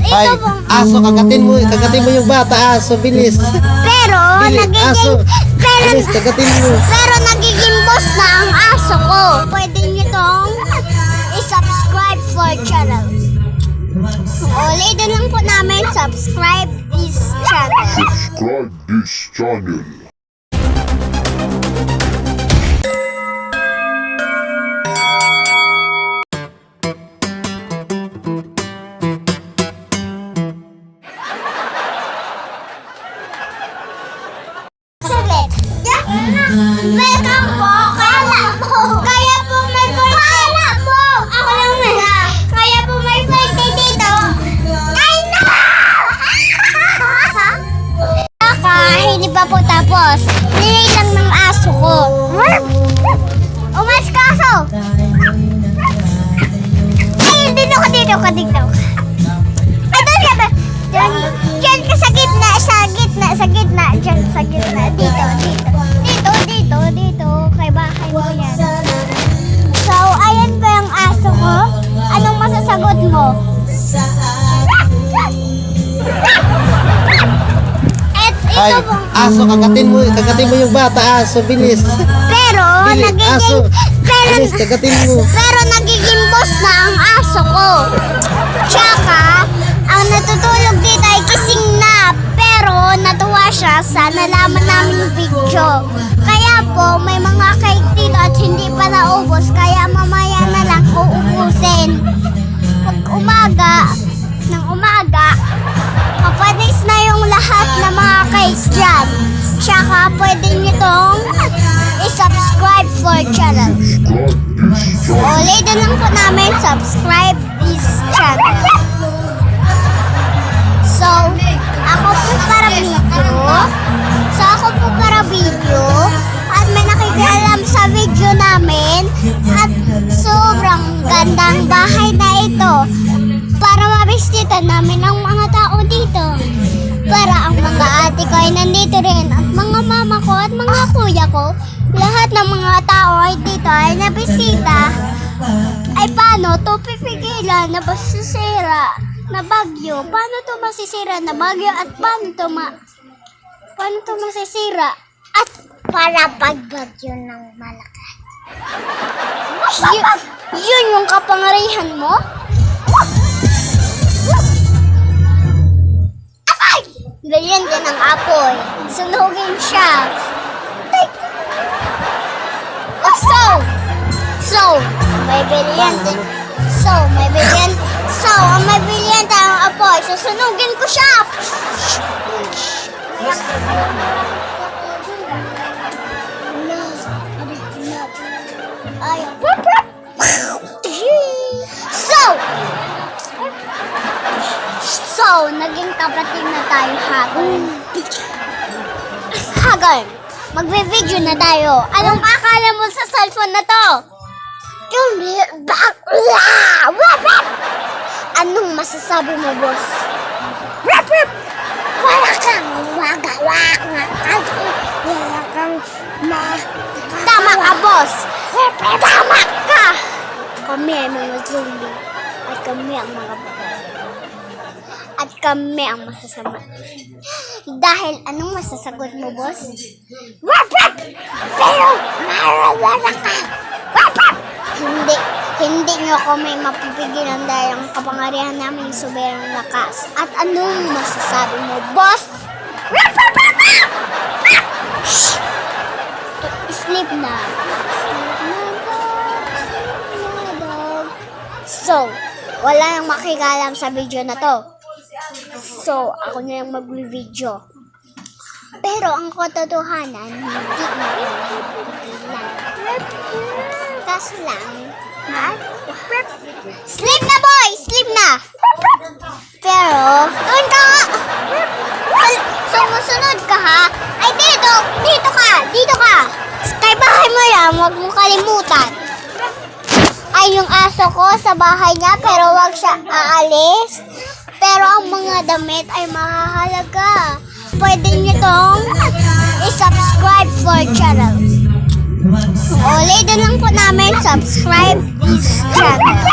Ay, aso, kagatin mo yung bata, aso, bilis. Pero Aso, bilis, kagatin mo. pero nagiging boss na ang aso ko. Pwede nyo tong i-subscribe for channel. Ulitin lang po namin, subscribe this channel. Subscribe this channel. Saglit. Welcome po. Kaya po may birthday. Ako lang na. Kaya po may birthday dito. Ay, no! Hindi pa po tapos. Nilay lang ng aso ko. Umas ka, aso! Ay, dito ka. Ay, doon ka ba? Diyan ka sa gitna. Diyan sa gitna. Dito. Kay bahay mo yan. So, ayan ba yung aso ko? Anong masasagot mo? Ay, aso, kagatin mo yung bata, aso, bilis. Pero, Aso, bilis, kagatin mo. pero nagiging boss na ang aso ko. Tsaka, ang natutulog dito ay kising na. Pero, natuwa siya sa nalaman namin video. Kaya po, may mga cake dito at hindi pa naubos. Kaya mamaya na lang uubusin. Pag umaga, mapanis na yung lahat ng mga cake dyan. Tsaka, pwede nyo tong i-subscribe for channel. Ulitin lang po namin, subscribe this channel. So, ako po para video. At may nakikialam sa video namin. At sobrang gandang bahay na ito. Para mabisita namin ang mga tao dito. Para ang mga ate ko ay nandito rin. At mga mama ko at mga kuya ko. Lahat ng mga tao ay dito ay nabisita. Ay paano to pipigilan na masisira na bagyo? Paano to masisira na bagyo? At paano to masisira? At para pag bagyo ng malakas. Yun yung kapangyarihan mo? Apay! Ganyan din ang apoy. Sunugin siya. So, may bilyan din. Ang may bilyan tayong apoy. Susunugin ko siya. So, naging kapatid na tayo Hagon, magbe-video na tayo. Anong akala mo sa cellphone na to? Anong masasabi mo, boss? Wala kang wagawak na kasi wala kang Tama ka, boss! Tama ka! Kami ay mga zombie at kami ang mga babae. At kami ang masasama. Dahil anong masasagot mo, boss? Pero marawala ka! Hindi nyo kami mapipigilan dahil ang kapangyarihan namin sobrang lakas. At anong masasabi mo, boss? Sleep na. So, wala nang makikalam sa video na to. So, ako na yung mag-video. Pero ang katotohanan, hindi na kaso lang, sleep na, boy! Sleep na! Pero, doon ka nga! Sumusunod ka, ha? Ay, dito ka! Kay bahay mo yan, huwag mong kalimutan. Ay, yung aso ko sa bahay niya, pero huwag siya aalis. Pero ang mga damit ay mahahalaga. Pwede nyo tong i-subscribe for channel. Ulitin lang po namin subscribe this channel.